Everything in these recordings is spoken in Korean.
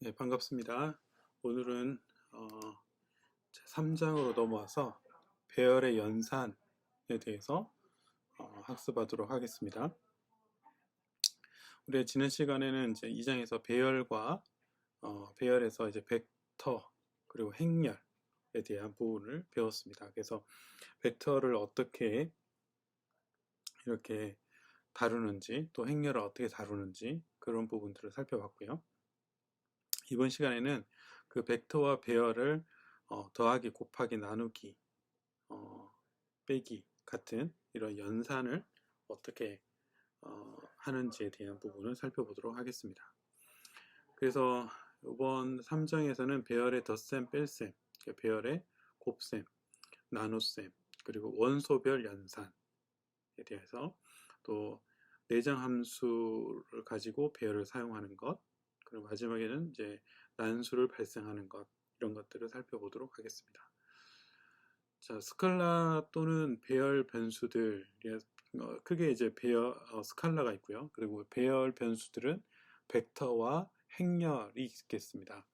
네, 반갑습니다. 오늘은 제 3장으로 넘어와서 배열의 연산에 대해서 학습하도록 하겠습니다. 우리 지난 시간에는 이제 2장에서 배열과 배열에서 이제 벡터 그리고 행렬에 대한 부분을 배웠습니다. 그래서 벡터를 어떻게 이렇게 다루는지 또 행렬을 어떻게 다루는지 그런 부분들을 살펴봤고요. 이번 시간에는 그 벡터와 배열을 더하기, 곱하기, 나누기, 빼기 같은 이런 연산을 어떻게 하는지에 대한 부분을 살펴보도록 하겠습니다. 그래서 이번 3장에서는 배열의 덧셈, 뺄셈, 배열의 곱셈, 나눗셈, 그리고 원소별 연산에 대해서 또 내장 함수를 가지고 배열을 사용하는 것, 그리고 마지막에는 이제 난수를 발생하는 것, 이런 것들을 살펴보도록 하겠습니다. 자, 스칼라 또는 배열 변수들, 크게 이제 스칼라가 있고요. 그리고 배열 변수들은 벡터와 행렬이 있겠습니다.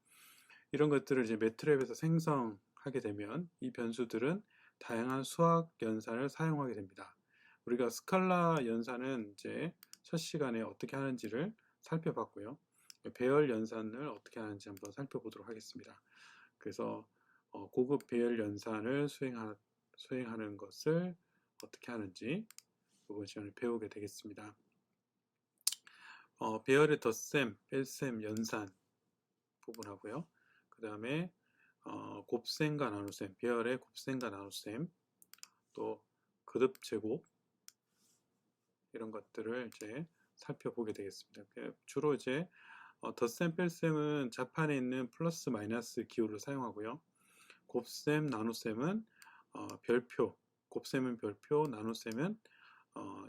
이런 것들을 이제 매트랩에서 생성하게 되면 이 변수들은 다양한 수학 연산을 사용하게 됩니다. 우리가 스칼라 연산은 이제 첫 시간에 어떻게 하는지를 살펴봤고요. 배열 연산을 어떻게 하는지 한번 살펴보도록 하겠습니다. 그래서 고급 배열 연산을 수행하는 것을 어떻게 하는지 이번 시간에 배우게 되겠습니다. 배열의 덧셈, 뺄셈, 연산 부분하고요. 그 다음에 곱셈과 나눗셈, 배열의 곱셈과 나눗셈, 또 거듭 제곱 이런 것들을 이제 살펴보게 되겠습니다. 주로 이제 덧셈, 뺄셈은 자판에 있는 플러스 마이너스 기호를 사용하고요. 곱셈, 나눗셈은 별표, 곱셈은 별표, 나눗셈은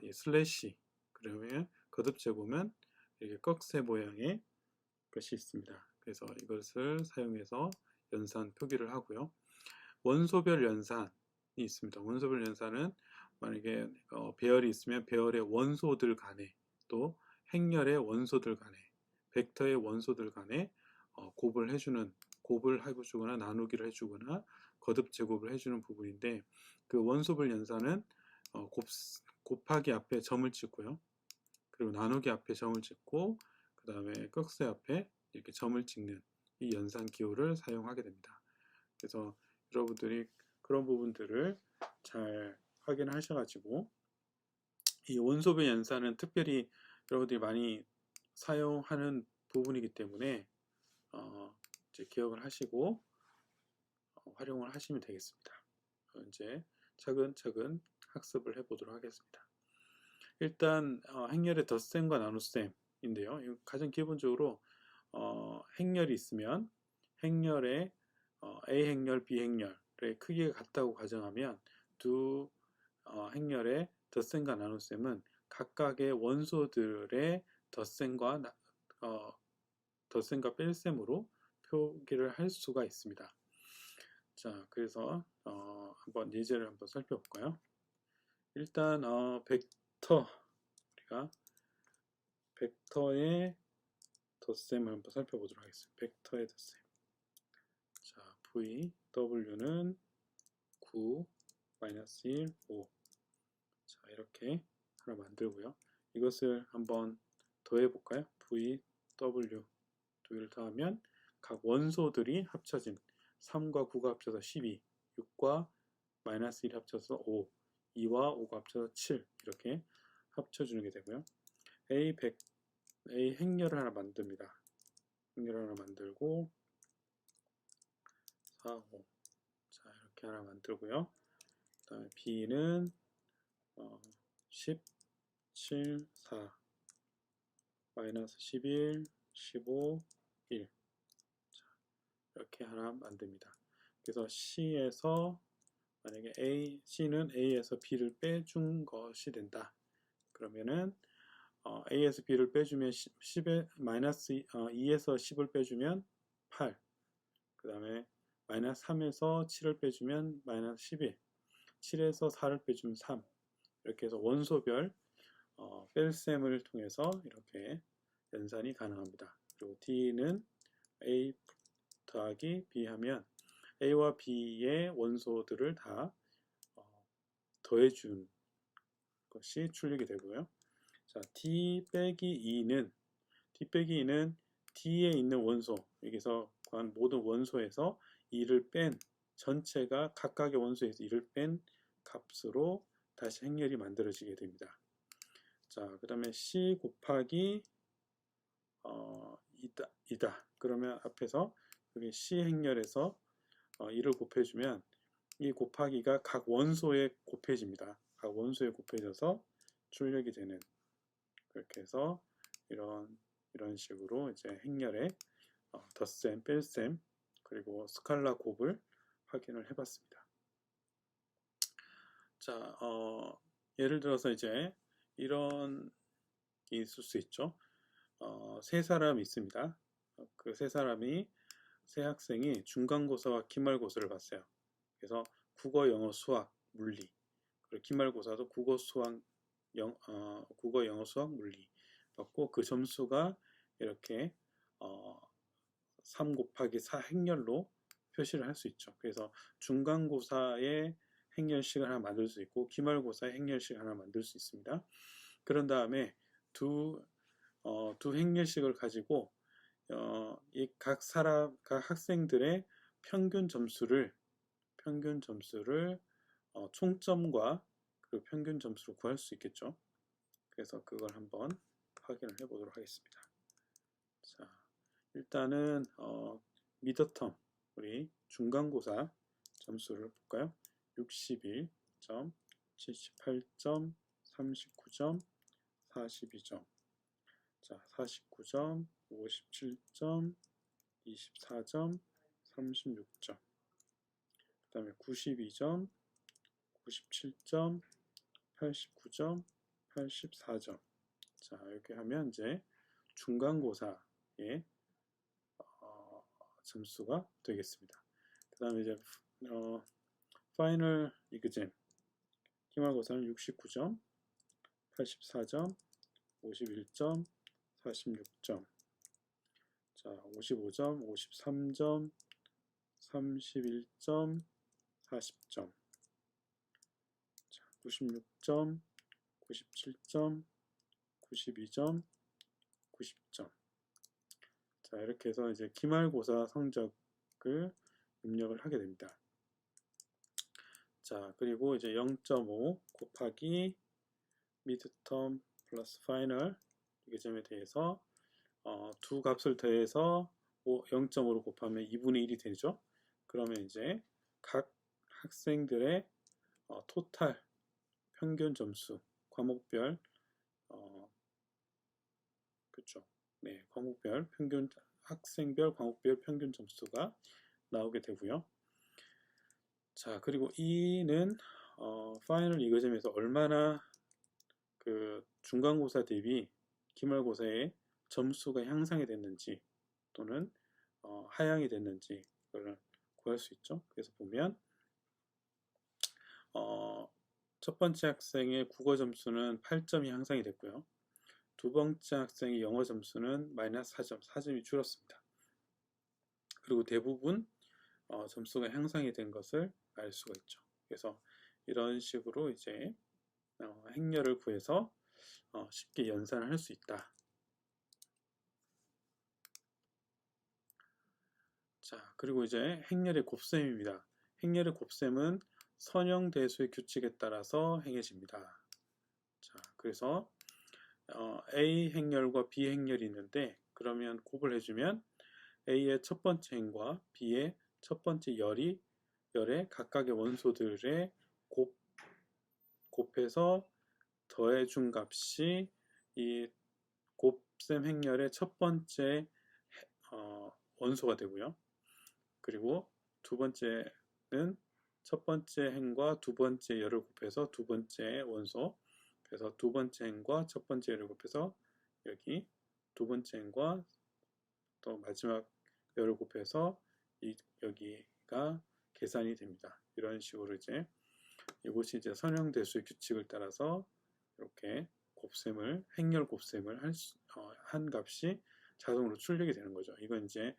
이 슬래시, 그러면 거듭 제곱은 이렇게 꺽쇠 모양의 것이 있습니다. 그래서 이것을 사용해서 연산 표기를 하고요. 원소별 연산이 있습니다. 원소별 연산은 만약에 배열이 있으면 배열의 원소들 간에 또 행렬의 원소들 간에 벡터의 원소들 간에 곱을 해주거나 나누기를 해주거나 거듭 제곱을 해주는 부분인데 그 원소별 연산은 곱하기 앞에 점을 찍고요. 그리고 나누기 앞에 점을 찍고 그 다음에 꺽쇠 앞에 이렇게 점을 찍는 이 연산 기호를 사용하게 됩니다. 그래서 여러분들이 그런 부분들을 잘 확인하셔가지고 이 원소별 연산은 특별히 여러분들이 많이 사용하는 부분이기 때문에 이제 기억을 하시고 활용을 하시면 되겠습니다. 이제 차근차근 학습을 해보도록 하겠습니다. 일단 행렬의 덧셈과 나눗셈인데요. 가장 기본적으로 행렬이 있으면 행렬의 A 행렬, B 행렬의 크기가 같다고 가정하면 두 행렬의 덧셈과 나눗셈은 각각의 원소들의 덧셈과 뺄셈으로 표기를 할 수가 있습니다. 자, 그래서 한번 예제를 한번 살펴볼까요? 일단 벡터 우리가 벡터의 덧셈을 한번 살펴보도록 하겠습니다. 벡터의 덧셈. 자, V, W는 9, 마이너스 1, 5. 자, 이렇게 하나 만들고요. 이것을 한번 더해볼까요? V, W 두 개를 더하면 각 원소들이 합쳐진 3과 9가 합쳐서 12, 6과 마이너스 1이 합쳐서 5, 2와 5가 합쳐서 7 이렇게 합쳐주는 게 되고요. A 행렬을 하나 만듭니다. 행렬을 하나 만들고 4, 5 자, 이렇게 하나 만들고요. 그 다음에 B는 10, 7, 4 마이너스 11, 15, 1 자, 이렇게 하나 만듭니다. 그래서 C에서 만약에 C는 A에서 B를 빼준 것이 된다. 그러면은 A에서 B를 빼주면 10에 마이너스 2에서 10을 빼주면 8. 그 다음에 마이너스 3에서 7을 빼주면 마이너스 11. 7에서 4를 빼주면 3. 이렇게 해서 원소별 뺄셈을 통해서 이렇게 연산이 가능합니다. 그리고 D는 A 더하기 B 하면 A와 B의 원소들을 다 더해준 것이 출력이 되고요. 자, D 빼기 2는 D에 있는 원소, 여기서 구한 모든 원소에서 2를 뺀 전체가 각각의 원소에서 2를 뺀 값으로 다시 행렬이 만들어지게 됩니다. 자, 그 다음에 C 곱하기 2다. 그러면 앞에서 여기 C 행렬에서 2를 곱해주면 이 곱하기가 각 원소에 곱해집니다. 각 원소에 곱해져서 출력이 되는, 그렇게 해서 이런 식으로 이제 행렬의 덧셈, 뺄셈, 그리고 스칼라 곱을 확인을 해봤습니다. 자, 예를 들어서 이제 이런 게 있을 수 있죠. 세 사람이 있습니다. 그 세 학생이 중간고사와 기말고사를 봤어요. 그래서 국어, 영어, 수학, 물리, 그리고 기말고사도 국어, 영어, 수학, 물리 받고 그 점수가 이렇게 3 곱하기 4 행렬로 표시를 할 수 있죠. 그래서 중간고사의 행렬식을 하나 만들 수 있고 기말고사의 행렬식 하나 만들 수 있습니다. 그런 다음에 두 행렬식을 가지고 각 학생들의 평균 점수를 총점과 그 평균 점수로 구할 수 있겠죠. 그래서 그걸 한번 확인을 해 보도록 하겠습니다. 자, 일단은 미드텀 우리 중간고사 점수를 볼까요? 61점, 78점, 39점, 42점. 자, 49점, 57점, 24점, 36점. 그 다음에 92점, 97점, 89점, 84점. 자, 이렇게 하면 이제 중간고사의 점수가 되겠습니다. 그 다음에 이제 파이널 이그잼 기말고사는 69점, 84점, 51점, 46점. 자, 55점, 53점, 31점, 40점. 자, 96점, 97점, 92점, 90점. 자, 이렇게 해서 이제 기말고사 성적을 입력을 하게 됩니다. 자, 그리고 이제 0.5 곱하기 미드텀 플러스 파이널 이 점에 대해서 두 값을 더해서 0.5로 곱하면 2분의 1이 되죠. 그러면 이제 각 학생들의 토탈 평균 점수 과목별 그렇죠. 네, 과목별 평균 학생별 과목별 평균 점수가 나오게 되고요. 자, 그리고 E는 파이널 이거점에서 얼마나 그 중간고사 대비 기말고사의 점수가 향상이 됐는지 또는 하향이 됐는지 그걸 구할 수 있죠. 그래서 보면 첫 번째 학생의 국어 점수는 8점이 향상이 됐고요. 두 번째 학생의 영어 점수는 마이너스 4점, 4점이 줄었습니다. 그리고 대부분 점수가 향상이 된 것을 알 수가 있죠. 그래서 이런 식으로 이제 행렬을 구해서 쉽게 연산을 할 수 있다. 자, 그리고 이제 행렬의 곱셈입니다. 행렬의 곱셈은 선형대수의 규칙에 따라서 행해집니다. 자, 그래서 A 행렬과 B 행렬이 있는데 그러면 곱을 해주면 A의 첫 번째 행과 B의 첫 번째 열의 각각의 원소들의 곱해서 더해준 값이 이 곱셈 행렬의 첫 번째 원소가 되고요. 그리고 두 번째는 첫 번째 행과 두 번째 열을 곱해서 두 번째 원소. 그래서 두 번째 행과 첫 번째 열을 곱해서 여기 두 번째 행과 또 마지막 열을 곱해서 여기가 계산이 됩니다. 이런 식으로 이제 이것이 이제 선형대수의 규칙을 따라서 이렇게 행렬 곱셈을 한 값이 자동으로 출력이 되는 거죠. 이건 이제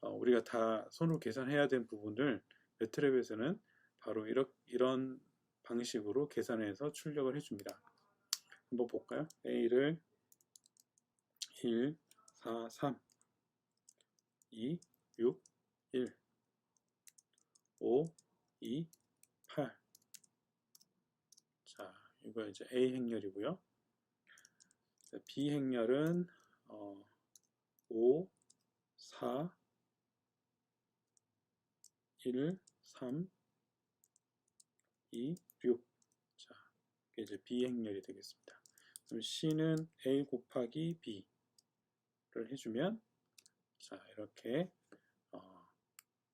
우리가 다 손으로 계산해야 되는 부분을 매트랩에서는 바로 이런 방식으로 계산해서 출력을 해줍니다. 한번 볼까요? A를 1, 4, 3, 2, 6, 1, 5, 2, 8. 자, 이거 이제 A 행렬이고요. B 행렬은 5, 4, 1, 3, 2, 6. 자, 이게 이제 B 행렬이 되겠습니다. 그럼 C는 A 곱하기 B를 해주면, 자, 이렇게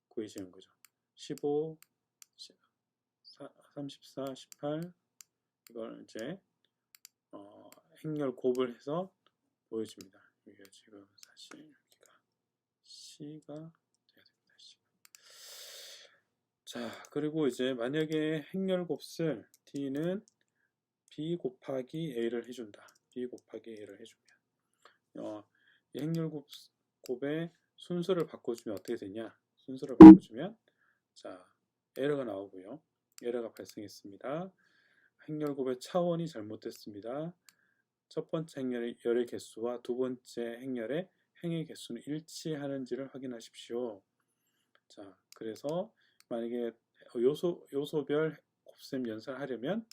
구해지는 거죠. 15, 34, 18. 이걸 이제 행렬 곱을 해서 보여줍니다. 여기가 지금 사실 여기가 C가 돼야 됩니다. C가. 자, 그리고 이제 만약에 행렬 곱을 D는 B 곱하기 A를 해준다. B 곱하기 A를 해주면 이 행렬 곱의 순서를 바꿔주면 어떻게 되냐? 순서를 바꿔주면, 자, 에러가 나오고요. 에러가 발생했습니다. 행렬 곱의 차원이 잘못됐습니다. 첫 번째 행렬의 개수와 두 번째 행렬의 행의 개수는 일치하는지를 확인하십시오. 자, 그래서 만약에 요소별 곱셈 연산을 하려면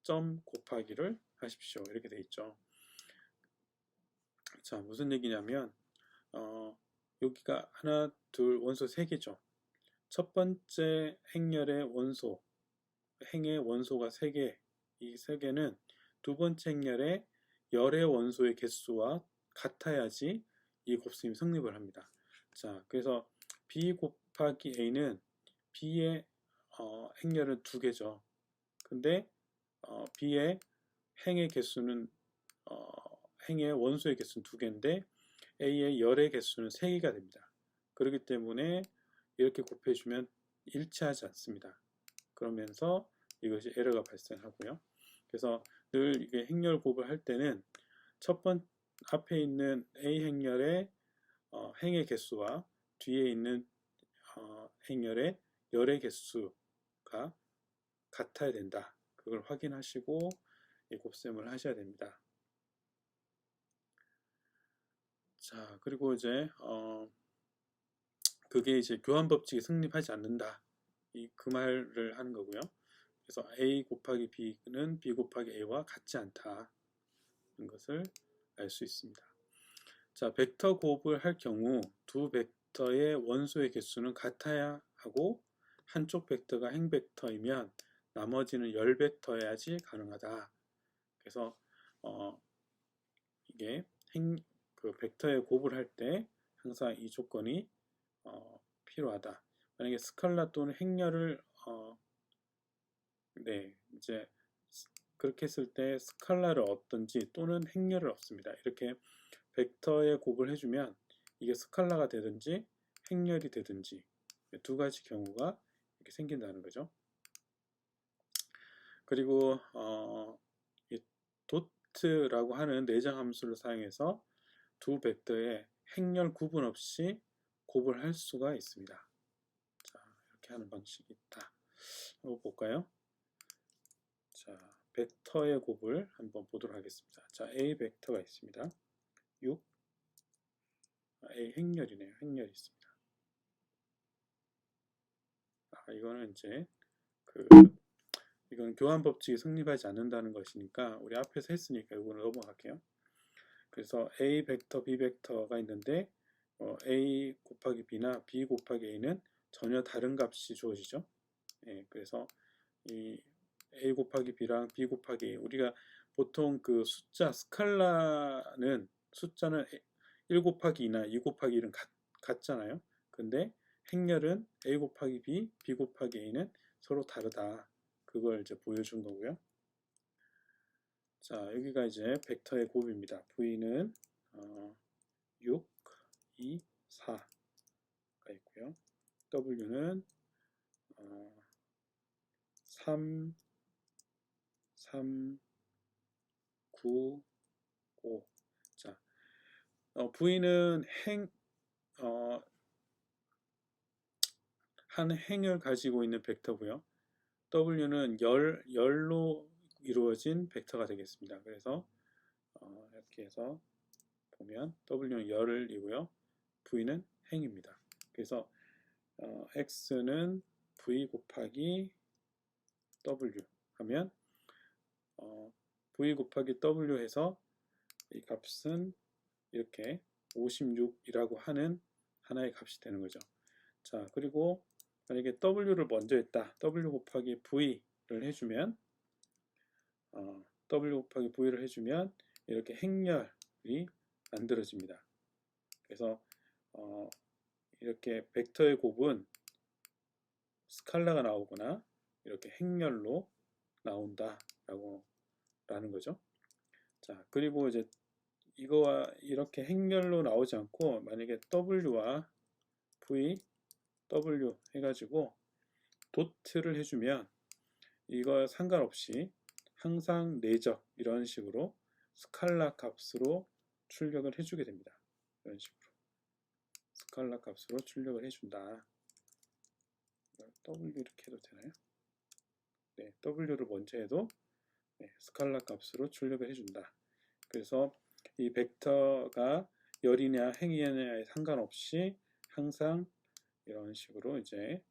점 곱하기를 하십시오. 이렇게 돼 있죠. 자, 무슨 얘기냐면 여기가 하나, 둘, 원소 3개죠. 첫 번째 행렬의 원소, 행의 원소가 3개, 이 3개는 두 번째 행렬의 열의 원소의 개수와 같아야지 이 곱셈이 성립을 합니다. 자, 그래서 B 곱하기 A는 B의 행렬은 2개죠. 근데 B의 행의 개수는 행의 원소의 개수는 2개인데 A의 열의 개수는 3개가 됩니다. 그렇기 때문에 이렇게 곱해주면 일치하지 않습니다. 그러면서 이것이 에러가 발생하고요. 그래서 늘 이게 행렬 곱을 할 때는 앞에 있는 A 행렬의 행의 개수와 뒤에 있는 행렬의 열의 개수가 같아야 된다. 그걸 확인하시고 이 곱셈을 하셔야 됩니다. 자, 그리고 이제 그게 이제 교환 법칙이 성립하지 않는다. 그 말을 하는 거고요. 그래서 A 곱하기 B는 B 곱하기 A와 같지 않다는 것을 알 수 있습니다. 자, 벡터 곱을 할 경우 두 벡터의 원소의 개수는 같아야 하고 한쪽 벡터가 행 벡터이면 나머지는 열 벡터여야지 가능하다. 그래서 이게 그 벡터의 곱을 할 때 항상 이 조건이 필요하다. 만약에 스칼라 또는 행렬을 이제 그렇게 했을 때 스칼라를 얻든지 또는 행렬을 얻습니다. 이렇게 벡터의 곱을 해주면 이게 스칼라가 되든지 행렬이 되든지 두 가지 경우가 이렇게 생긴다는 거죠. 그리고 이 도트라고 하는 내장 함수를 사용해서 두 벡터의 행렬 구분 없이 곱을 할 수가 있습니다. 자, 이렇게 하는 방식이 있다. 한번 볼까요? 자, 벡터의 곱을 한번 보도록 하겠습니다. 자, A 벡터가 있습니다. 6, A 행렬이네요. 행렬이 있습니다. 이거는 이제 이건 교환 법칙이 성립하지 않는다는 것이니까 우리 앞에서 했으니까 이거는 넘어갈게요. 그래서 A 벡터, B 벡터가 있는데 A 곱하기 B나 B 곱하기 A는 전혀 다른 값이 주어지죠. 그래서 이 A 곱하기 B랑 B 곱하기 A, 우리가 보통 그 숫자 스칼라는 숫자는 1 곱하기 2나 2 곱하기 1은 같잖아요. 근데 행렬은 A 곱하기 B, B 곱하기 A는 서로 다르다. 그걸 이제 보여준 거고요. 자, 여기가 이제 벡터의 곱입니다. V는 6, 2, 4가 있고요. W는 3, 3, 9, 5. 자, V는 한 행을 가지고 있는 벡터고요. W는 열로 이루어진 벡터가 되겠습니다. 그래서 이렇게 해서 보면 W는 열이고요. V는 행입니다. 그래서 X는 V 곱하기 W 하면 V 곱하기 W 해서 이 값은 이렇게 56이라고 하는 하나의 값이 되는 거죠. 자, 그리고 만약에 W를 먼저 했다. W 곱하기 V를 해주면 W 곱하기 V를 해주면 이렇게 행렬이 만들어집니다. 그래서 이렇게 벡터의 곱은 스칼라가 나오거나 이렇게 행렬로 나온다라고 라는 거죠. 자, 그리고 이제 이거와 이렇게 행렬로 나오지 않고 만약에 W와 V, W 해가지고 도트를 해주면 이거 상관없이 항상 내적 이런 식으로 스칼라 값으로 출력을 해주게 됩니다. 이런 식으로 스칼라 값으로 출력을 해준다. W 이렇게 해도 되나요? 네, W를 먼저 해도 네, 스칼라 값으로 출력을 해준다. 그래서 이 벡터가 열이냐 행이냐에 상관없이 항상 이런 식으로 이제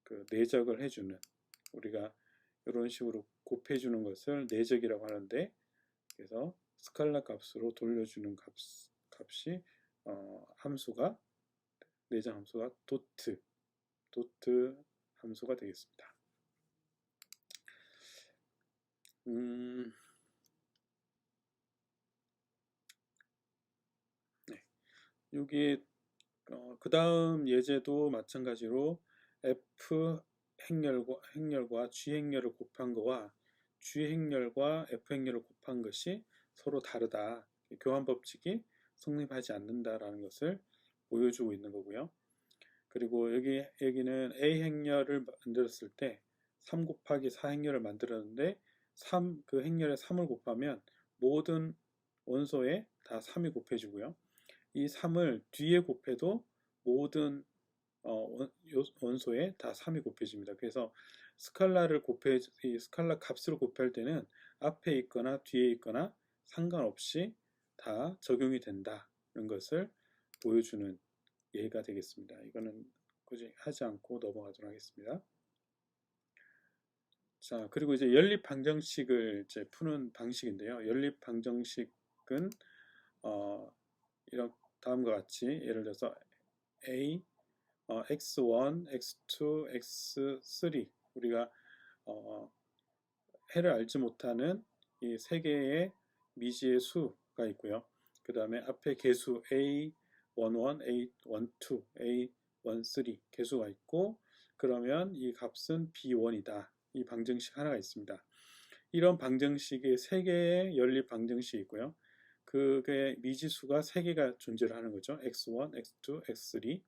그 내적을 해주는, 우리가 이런 식으로 곱해주는 것을 내적이라고 하는데, 그래서 스칼라 값으로 돌려주는 값이 함수가 내적 함수가 도트 함수가 되겠습니다. 네. 여기 그 다음 예제도 마찬가지로 F 행렬과 G 행렬을 곱한 거와 G 행렬과 F 행렬을 곱한 것이 서로 다르다. 교환 법칙이 성립하지 않는다라는 것을 보여주고 있는 거고요. 그리고 여기는 A 행렬을 만들었을 때 3 곱하기 4 행렬을 만들었는데 그 행렬에 3을 곱하면 모든 원소에 다 3이 곱해지고요. 이 3을 뒤에 곱해도 모든 원소에 다 3이 곱해집니다. 그래서 스칼라 값으로 곱할 때는 앞에 있거나 뒤에 있거나 상관없이 다 적용이 된다는 것을 보여주는 예가 되겠습니다. 이거는 굳이 하지 않고 넘어가도록 하겠습니다. 자, 그리고 이제 연립 방정식을 이제 푸는 방식인데요. 연립 방정식은 이런 다음과 같이 예를 들어서 A, x1, x2, x3 우리가 해를 알지 못하는 이 세 개의 미지의 수가 있고요. 그 다음에 앞에 개수 A11, A12, A13 개수가 있고, 그러면 이 값은 B1이다. 이 방정식 하나가 있습니다. 이런 방정식의 세 개의 연립 방정식이 있고요. 그게 미지수가 세 개가 존재를 하는 거죠. x1, x2, x3.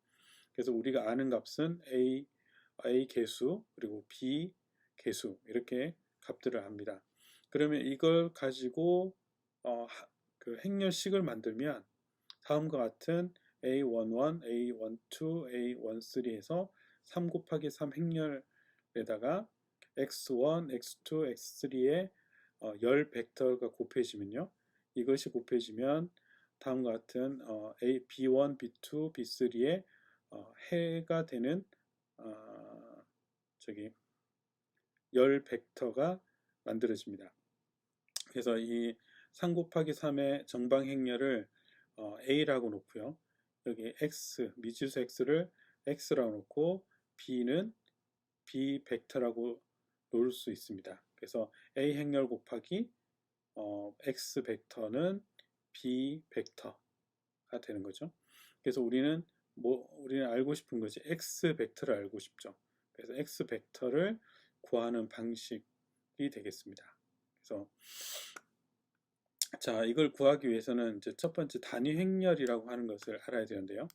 그래서 우리가 아는 값은 A 개수 그리고 B 개수 이렇게 값들을 합니다. 그러면 이걸 가지고 그 행렬식을 만들면 다음과 같은 A11, A12, A13 해서 3 곱하기 3 행렬에다가 X1, X2, X3의 열 벡터가 곱해지면요. 이것이 곱해지면 다음과 같은 B1, B2, B3의 해가 되는 열 벡터가 만들어집니다. 그래서 이 3 곱하기 3의 정방 행렬을 A라고 놓고요. 여기 X, 미지수 X를 X라고 놓고 B는 B 벡터라고 놓을 수 있습니다. 그래서 A 행렬 곱하기 X 벡터는 B 벡터가 되는 거죠. 그래서 우리는 알고 싶은 것이 X 벡터를 알고 싶죠. 그래서 X 벡터를 구하는 방식이 되겠습니다. 그래서 자, 이걸 구하기 위해서는 이제 첫 번째 단위 행렬이라고 하는 것을 알아야 되는데요.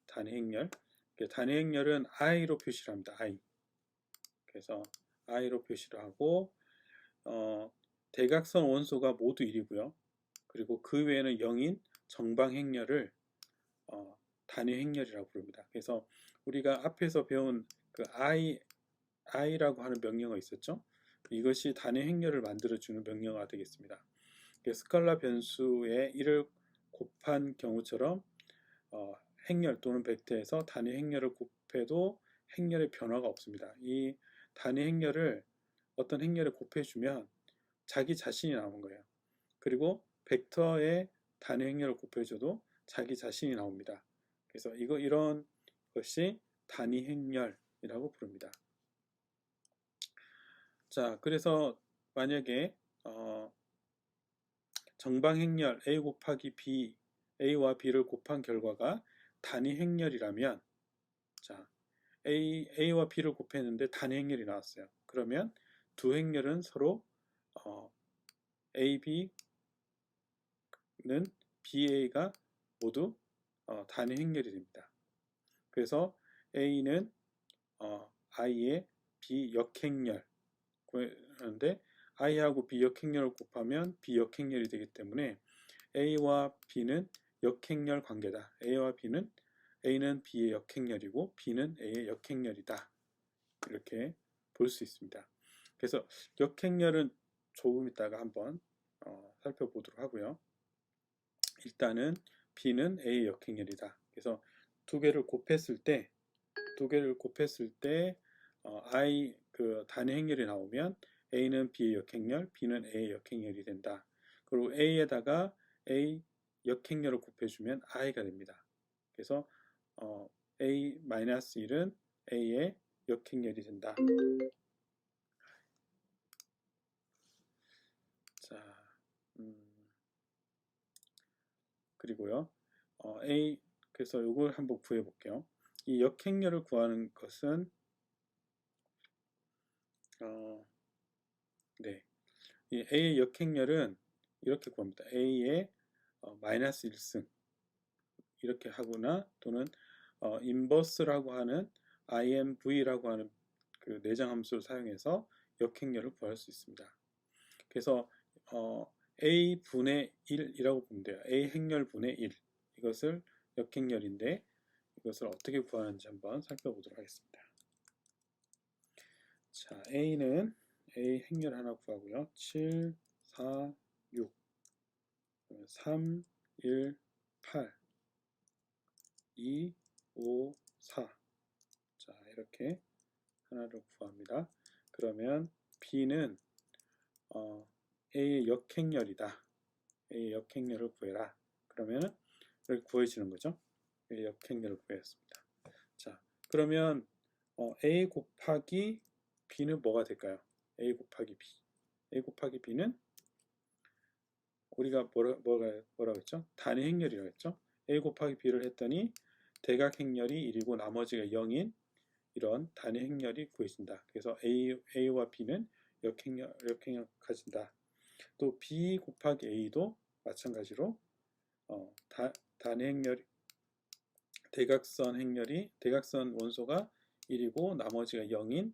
단위 행렬. 단위 행렬은 i로 표시를 합니다. i. 그래서 i로 표시를 하고 대각선 원소가 모두 1이고요. 그리고 그 외에는 0인 정방 행렬을 단위 행렬이라고 부릅니다. 그래서 우리가 앞에서 배운 그 i라고 하는 명령어 있었죠? 이것이 단위 행렬을 만들어주는 명령어가 되겠습니다. 스칼라 변수에 1을 곱한 경우처럼 행렬 또는 벡터에서 단위 행렬을 곱해도 행렬의 변화가 없습니다. 이 단위 행렬을 어떤 행렬에 곱해주면 자기 자신이 나오는 거예요. 그리고 벡터의 단위 행렬을 곱해줘도 자기 자신이 나옵니다. 그래서 이런 것이 단위 행렬이라고 부릅니다. 자, 그래서 만약에 정방 행렬 a 곱하기 b, a와 b를 곱한 결과가 단위 행렬이라면, 자, a와 b를 곱했는데 단위 행렬이 나왔어요. 그러면 두 행렬은 서로 ab는 ba가 모두 단위 행렬이 됩니다. 그래서 a는 i의 b 역행렬, 그런데 i하고 b 역행렬을 곱하면 b 역행렬이 되기 때문에 a와 b는 역행렬 관계다. a는 b의 역행렬이고 b는 a의 역행렬이다. 이렇게 볼 수 있습니다. 그래서 역행렬은 조금 있다가 한번 살펴보도록 하고요. 일단은 b는 a의 역행렬이다. 그래서 두 개를 곱했을 때 i 그 단위 행렬이 나오면 a는 b의 역행렬, b는 a의 역행렬이 된다. 그리고 a에다가 a 역행렬을 곱해주면 i가 됩니다. 그래서 a-1은 a의 역행렬이 된다. 자, 그리고요, 그래서 이걸 한번 구해 볼게요. 이 역행렬을 구하는 것은, 네, 이 a의 역행렬은 이렇게 구합니다. a의 마이너스 1승 이렇게 하거나 또는 인버스라고 하는 imv라고 하는 그 내장 함수를 사용해서 역행렬을 구할 수 있습니다. 그래서 a분의 1이라고 보면 돼요. a 행렬분의 1 이것을 역행렬인데 이것을 어떻게 구하는지 한번 살펴보도록 하겠습니다. 자, a는 a 행렬 하나 구하고요. 7, 4, 6 3, 1, 8 2, 5, 4 자, 이렇게 하나를 구합니다. 그러면 b는 a의 역행렬이다. a의 역행렬을 구해라. 그러면 이렇게 구해지는 거죠. a의 역행렬을 구했습니다. 자, 그러면 a 곱하기 b는 뭐가 될까요? a 곱하기 b. a 곱하기 b는 우리가 뭐라고 했죠? 단위 행렬이라고 했죠? a 곱하기 b를 했더니 대각 행렬이 1이고 나머지가 0인 이런 단위 행렬이 구해진다. 그래서 a와 b는 역행렬 가진다. 또 b 곱하기 a도 마찬가지로 단위 행렬 대각선 원소가 1이고 나머지가 0인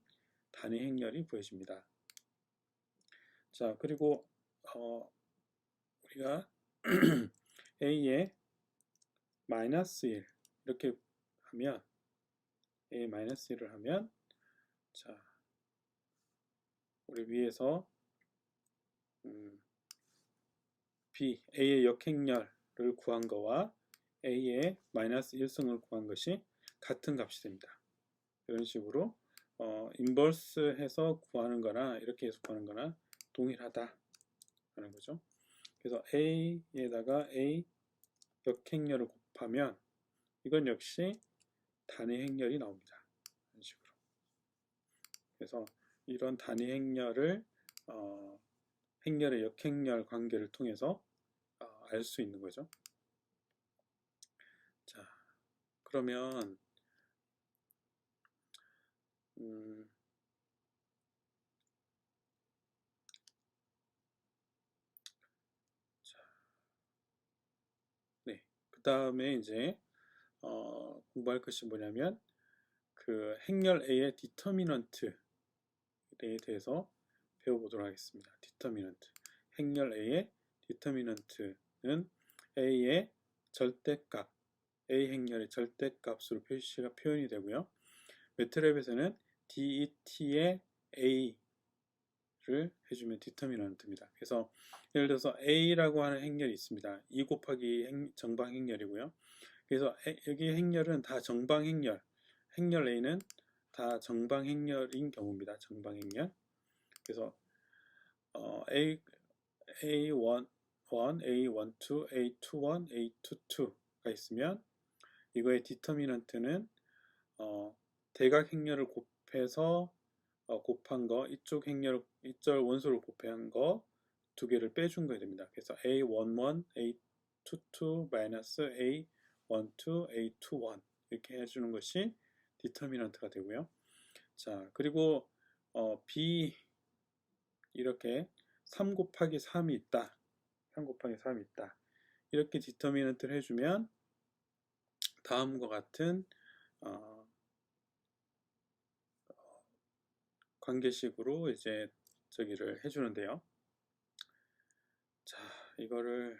단위 행렬이 구해집니다. 자, 그리고 우리가 a의 마이너스 1 이렇게 하면 a 마이너스 1을 하면 자, 우리 위에서 a의 역행렬을 구한 거와 a의 마이너스 1승을 구한 것이 같은 값이 됩니다. 이런 식으로 인버스 해서 구하는 거나 이렇게 해서 구하는 거나 동일하다 하는 거죠. 그래서 a에다가 a 역행렬을 곱하면 이건 역시 단위 행렬이 나옵니다. 이런 식으로. 그래서 이런 단위 행렬을 행렬의 역행렬 관계를 통해서 알 수 있는 거죠. 자, 그러면 네, 그 다음에 이제 공부할 것이 뭐냐면 그 행렬 A의 디터미넌트에 대해서 배워보도록 하겠습니다. 디터미넌트. 행렬 A의 디터미넌트는 A의 절대값 A 행렬의 절대값으로 표현이 되고요. 매트랩에서는 DET의 A를 해주면 디터미넌트입니다. 그래서 예를 들어서 A라고 하는 행렬이 있습니다. 2 곱하기 정방 행렬이고요. 그래서 여기 행렬은 다 정방 행렬, 행렬 A는 다 정방 행렬인 경우입니다. 정방 행렬. 그래서 A, A1, A12, A21, A22가 있으면 이거의 디터미넌트는 대각 행렬을 곱해서 곱한 거, 이쪽 행렬, 이쪽 원소를 곱한 거 두 개를 빼준 거야 됩니다. 그래서 A11, A22, 마이너스 A12, A21 이렇게 해주는 것이 디터미넌트가 되고요. 자, 그리고 B 이렇게 3 곱하기 3이 있다. 3 곱하기 3이 있다. 이렇게 디터미넌트를 해주면 다음과 같은 관계식으로 이제 저기를 해주는데요. 자, 이거를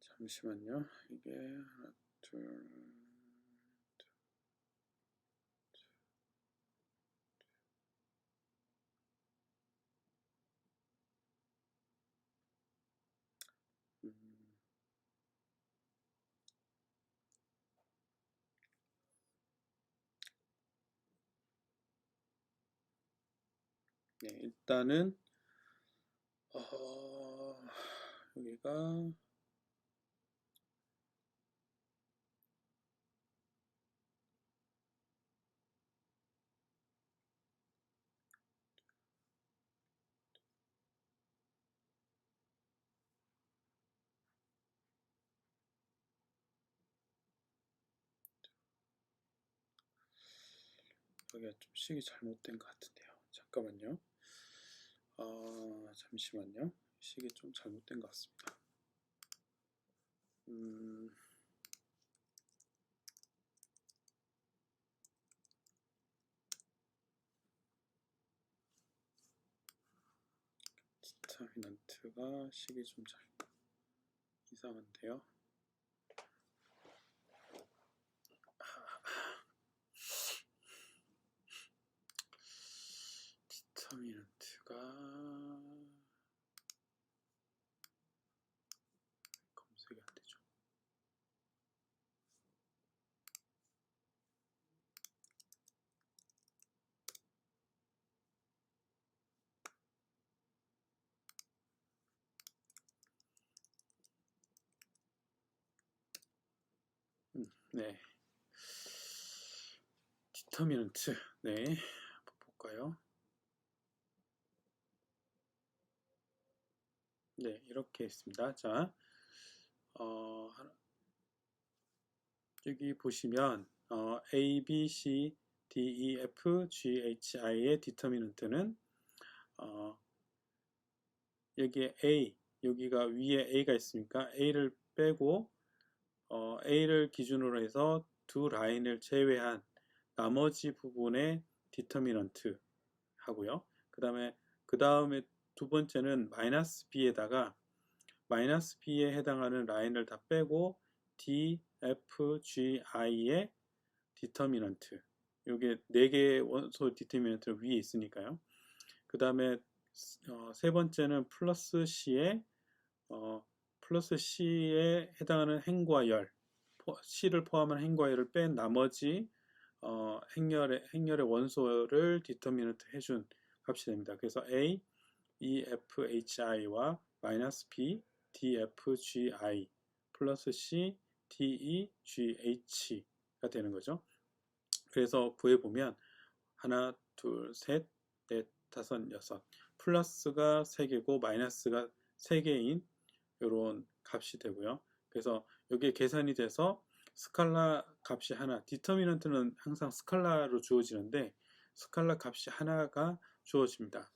잠시만요. 이게 하나, 둘, 네, 일단은 여기가 여기가 좀 식이 잘못된 것 같은데요. 잠깐만요. 잠시만요. 식이 좀 잘못된 것 같습니다. 디터미넌트가 식이 좀 이상한데요. 디터미넌트가 검색이 안 되죠. 네. 디터미넌트. 네. 한번 볼까요? 네, 이렇게 있습니다. 자, 여기 보시면 A, B, C, D, E, F, G, H, I의 디터미넌트는 여기에 A, 여기가 위에 A가 있으니까 A를 빼고 A를 기준으로 해서 두 라인을 제외한 나머지 부분의 디터미넌트 하고요. 그 다음에 두 번째는 마이너스 B에다가 마이너스 B에 해당하는 라인을 다 빼고 D, F, G, I의 디터미넌트, 요게 4개의 원소 디터미넌트가 위에 있으니까요. 그 다음에 세 번째는 플러스 C에 해당하는 행과 열, C를 포함한 행과 열을 뺀 나머지 행렬의 원소를 디터미넌트 해준 값이 됩니다. 그래서 A, E, F, H, I와 마이너스 B, D, F, G, I 플러스 C, D, E, G, H가 되는 거죠. 그래서 구해보면 하나, 둘, 셋, 넷, 다섯, 여섯 플러스가 3개고 마이너스가 3개인 이런 값이 되고요. 그래서 여기에 계산이 돼서 스칼라 값이 하나, 디터미넌트는 항상 스칼라로 주어지는데 스칼라 값이 하나가 주어집니다.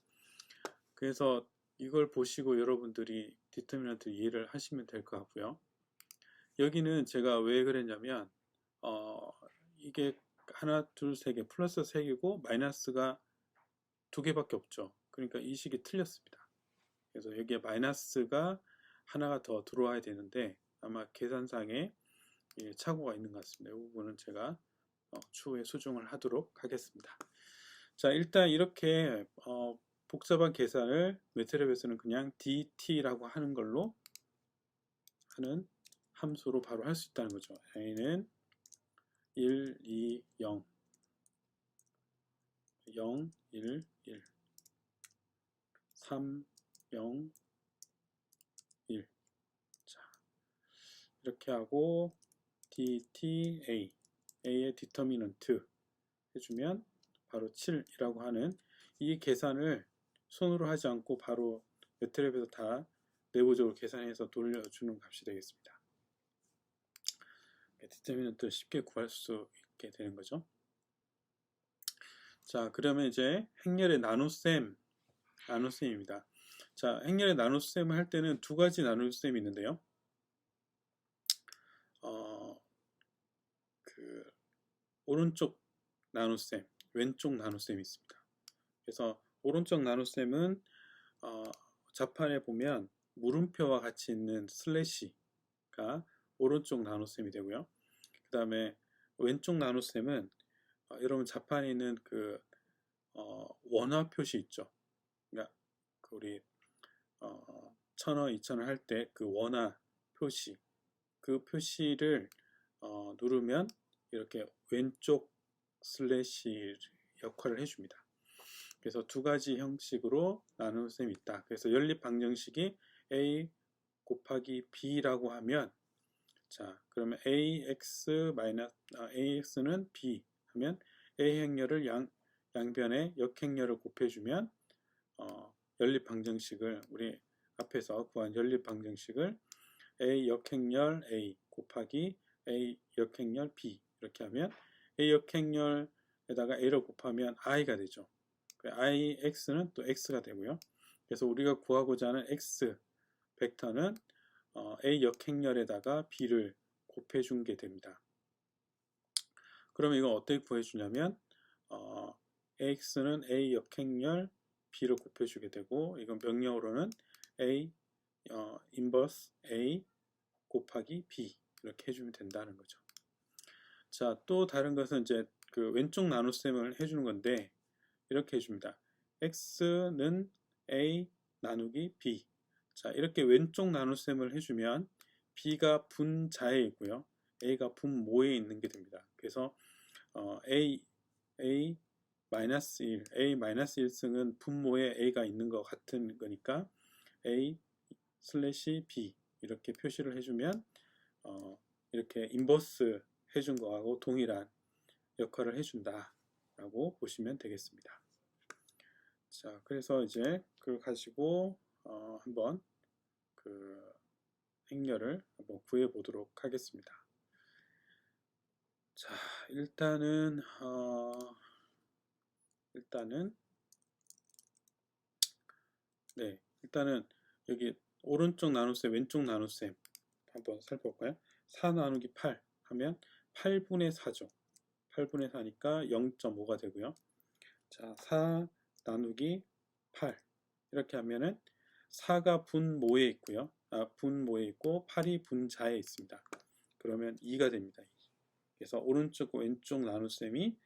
그래서 이걸 보시고 여러분들이 디터미넌트 이해를 하시면 될 것 같고요. 여기는 제가 왜 그랬냐면 이게 하나, 둘, 세 개, 플러스 3개고 마이너스가 2개밖에 없죠. 그러니까 이 식이 틀렸습니다. 그래서 여기에 마이너스가 하나가 더 들어와야 되는데 아마 계산상에 착오가 있는 것 같습니다. 이 부분은 제가 추후에 수정을 하도록 하겠습니다. 자, 일단 이렇게 복잡한 계산을 매트랩에서는 그냥 DT라고 하는 걸로 하는 함수로 바로 할 수 있다는 거죠. a는 1, 2, 0, 0, 1, 1, 3, 0, 1. 자, 이렇게 하고 DTA, A의 디터미넌트 해주면 바로 7이라고 하는 이 계산을 손으로 하지 않고 바로 매트랩에서 다 내부적으로 계산해서 돌려주는 값이 되겠습니다. 디터미넌트를 쉽게 구할 수 있게 되는 거죠. 자, 그러면 이제 행렬의 나눗셈입니다. 자, 행렬의 나눗셈을 할 때는 두 가지 나눗셈이 있는데요. 오른쪽 나눗셈, 왼쪽 나눗셈이 있습니다. 그래서 오른쪽 나눗셈은 자판에 보면 물음표와 같이 있는 슬래시가 오른쪽 나눗셈이 되고요. 그 다음에 왼쪽 나눗셈은 여러분 자판에 있는 그 원화 표시 있죠. 그러니까 우리 1000원, 2000원 할 때 그 원화 표시, 그 표시를 누르면 이렇게 왼쪽 슬래시 역할을 해줍니다. 그래서 두 가지 형식으로 나눌 셈이 있다. 그래서 연립 방정식이 a 곱하기 b라고 하면, 자, 그러면 ax는 b 하면 a 행렬을 양변에 역행렬을 곱해주면 연립 방정식을 우리 앞에서 구한 연립 방정식을 a 역행렬 a 곱하기 a 역행렬 b 이렇게 하면 a 역행렬에다가 a를 곱하면 i가 되죠. ix는 또 x가 되고요. 그래서 우리가 구하고자 하는 x 벡터는 a 역행렬에다가 b를 곱해준 게 됩니다. 그러면 이거 어떻게 구해주냐면 ax는 a 역행렬 b를 곱해주게 되고, 이건 명령어로는 a 인버스 a 곱하기 b 이렇게 해주면 된다는 거죠. 자, 또 다른 것은 이제 그 왼쪽 나눗셈을 해주는 건데 이렇게 해줍니다. x는 a 나누기 b. 자, 이렇게 왼쪽 나눗셈을 해주면 b가 분자에 있고요, a가 분모에 있는 게 됩니다. 그래서 a 마이너스 1, a 마이너스 1승은 분모에 a가 있는 것 같은 거니까 a 슬래시 b 이렇게 표시를 해주면 이렇게 인버스 해준 거하고 동일한 역할을 해준다 라고 보시면 되겠습니다. 자, 그래서 이제 그걸 가지고 한번 그 행렬을 한번 구해 보도록 하겠습니다. 자, 일단은 여기 오른쪽 나눗셈, 왼쪽 나눗셈 한번 살펴볼까요? 4 나누기 8 하면 8분의 4죠. 8분의 4니까 0.5가 되고요. 자, 4 나누기 8 이렇게 하면은 4가 분모에 있고요. 분모에 있고 8이 분자에 있습니다. 그러면 2가 됩니다. 그래서 오른쪽 왼쪽 나눗셈이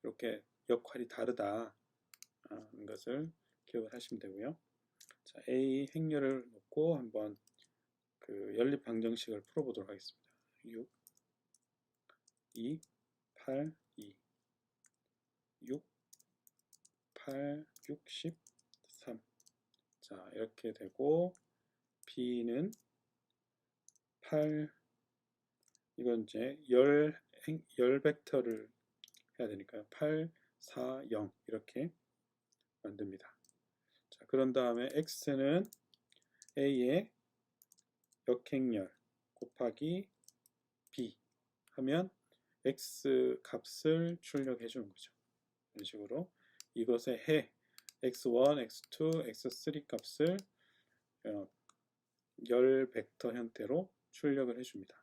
이렇게 역할이 다르다는 것을 기억을 하시면 되고요. 자, a 행렬을 놓고 한번 그 연립 방정식을 풀어보도록 하겠습니다. 6, 2, 8, 2, 6, 8, 6, 13. 자, 이렇게 되고 b는 8, 이건 이제 열 벡터를 해야 되니까요. 8, 4, 0 이렇게 만듭니다. 자, 그런 다음에 x는 a의 역행렬 곱하기 b 하면 x 값을 출력해 주는 거죠. 이런 식으로 이것의 해 x1, x2, x3 값을 열 벡터 형태로 출력을 해줍니다.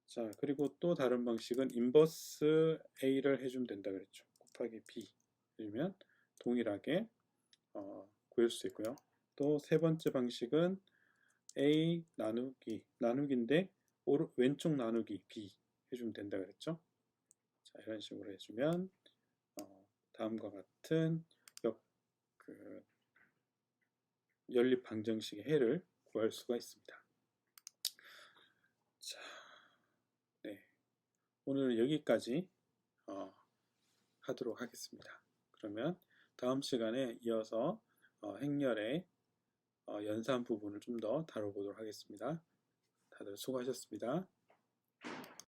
자, 그리고 또 다른 방식은 인버스 A를 해주면 된다 그랬죠. 곱하기 B 해주면 동일하게 구할 수 있고요. 또 세 번째 방식은 A 나누기인데 왼쪽 나누기 B 해주면 된다 그랬죠. 자, 이런 식으로 해주면 다음과 같은 연립 방정식의 해를 구할 수가 있습니다. 자, 네. 오늘은 여기까지 하도록 하겠습니다. 그러면 다음 시간에 이어서 행렬의 연산 부분을 좀 더 다뤄보도록 하겠습니다. 다들 수고하셨습니다.